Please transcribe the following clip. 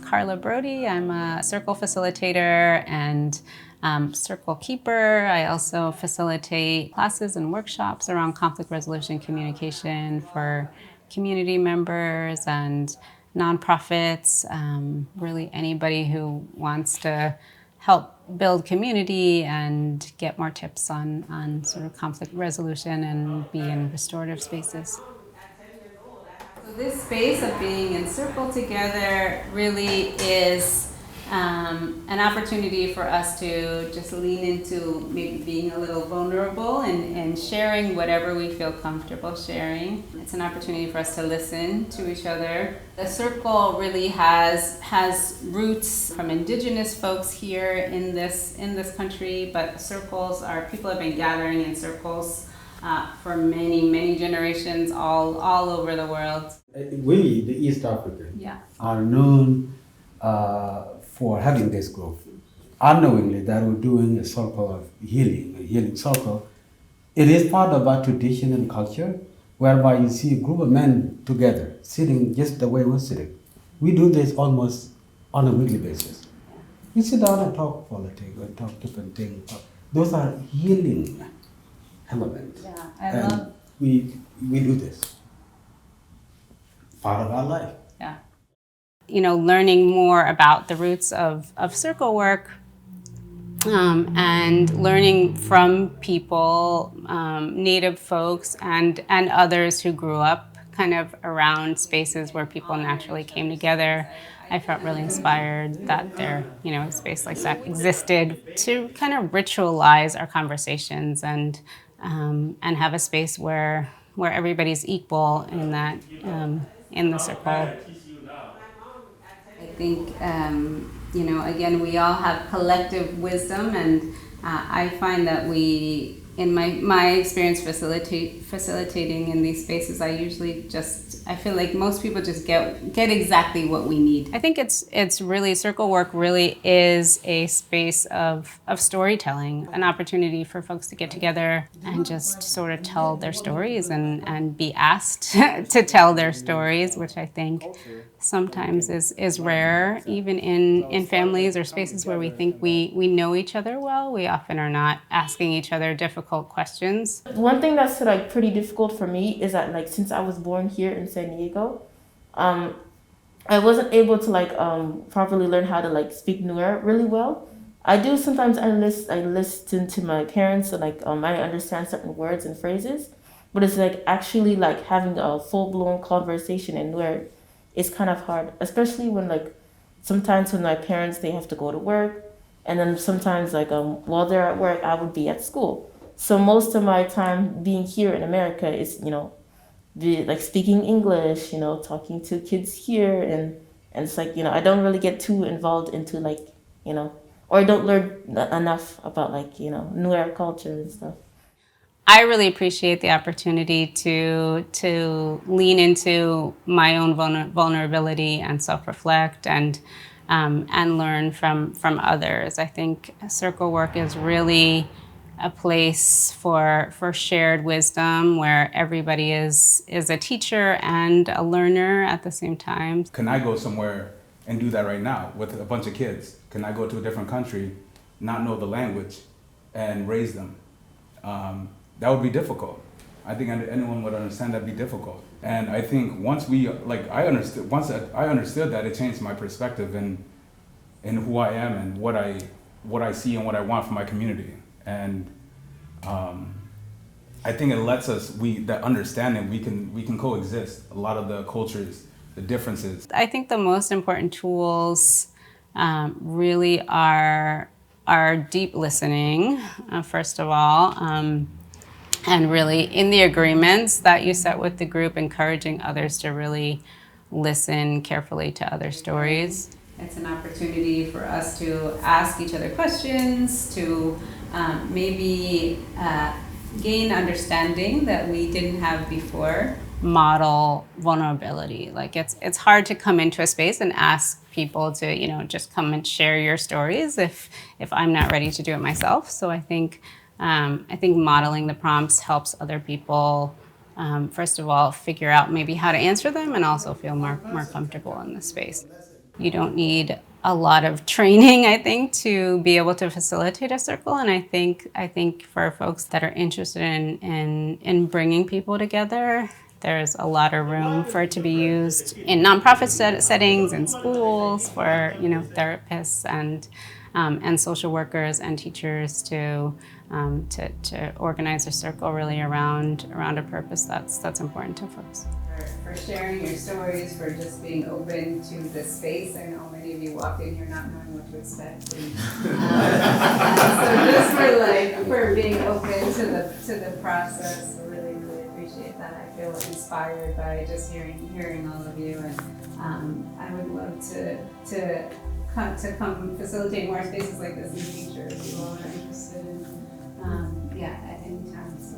Karla Broady. I'm a circle facilitator and circle keeper. I also facilitate classes and workshops around conflict resolution communication for community members and nonprofits, really anybody who wants to help build community and get more tips on sort of conflict resolution and be in restorative spaces. So this space of being in circle together really is an opportunity for us to just lean into maybe being a little vulnerable and sharing whatever we feel comfortable sharing. It's an opportunity for us to listen to each other. The circle really has roots from indigenous folks here in this country, but circles are, people have been gathering in circles for many generations all over the world. We, the East Africans, Yeah. are known for having this group. Unknowingly, that we're doing a circle of healing, a healing circle. It is part of our tradition and culture, whereby you see a group of men together, sitting just the way we're sitting. We do this almost on a weekly basis. We sit down and talk politics and talk different things. Those are healing elements. Yeah, And we do this. Part of our life. Yeah. You know, learning more about the roots of circle work and learning from people, Native folks and others who grew up kind of around spaces where people naturally came together. I felt really inspired that there, you know, a space like that existed to kind of ritualize our conversations and have a space where everybody's equal in that in the circle. I think, you know, again, we all have collective wisdom, and I find that we, in my experience facilitating in these spaces, I feel like most people just get exactly what we need. I think it's really, circle work really is a space of storytelling, an opportunity for folks to get together and just sort of tell their stories and be asked to tell their stories, which I think sometimes is rare, even in families or spaces where we think we know each other well. We often are not asking each other difficult questions. One thing that's like pretty difficult for me is that, like, since I was born here in San Diego, I wasn't able to properly learn how to like speak Nuer really well. I do sometimes. I listen to my parents, and I understand certain words and phrases, but it's like actually like having a full blown conversation in Nuer is kind of hard, especially when sometimes when my parents, they have to go to work, and then sometimes while they're at work, I would be at school. So most of my time being here in America is, you know, speaking English, you know, talking to kids here, and it's like, you know, I don't really get too involved into you know, or I don't learn enough about you know, Nuer culture and stuff. I really appreciate the opportunity to lean into my own vulnerability and self-reflect and learn from others. I think circle work is really a place for shared wisdom where everybody is a teacher and a learner at the same time. Can I go somewhere and do that right now with a bunch of kids? Can I go to a different country, not know the language, and raise them? That would be difficult. I think anyone would understand that'd be difficult. And I think once I understood that, it changed my perspective in who I am and what I see and what I want for my community. And I think it lets us, that understanding, we can coexist. A lot of the cultures, the differences. I think the most important tools really are deep listening, first of all. And really in the agreements that you set with the group, encouraging others to really listen carefully to other stories. It's an opportunity for us to ask each other questions, to maybe gain understanding that we didn't have before. Model vulnerability. Like it's hard to come into a space and ask people to, you know, just come and share your stories if I'm not ready to do it myself. So I think modeling the prompts helps other people, first of all, figure out maybe how to answer them and also feel more comfortable in the space. you don't need a lot of training, I think, to be able to facilitate a circle. And I think for folks that are interested in bringing people together, there's a lot of room for it to be used in nonprofit settings, in schools, for therapists and social workers and teachers to organize a circle really around a purpose that's important to folks. For sharing your stories, for just being open to the space. I know many of you walked in here not knowing what to expect. And, so just for being open to the process, I really appreciate that. I feel inspired by just hearing all of you, and I would love to come facilitate more spaces like this in the future if you all are interested in at any time. So.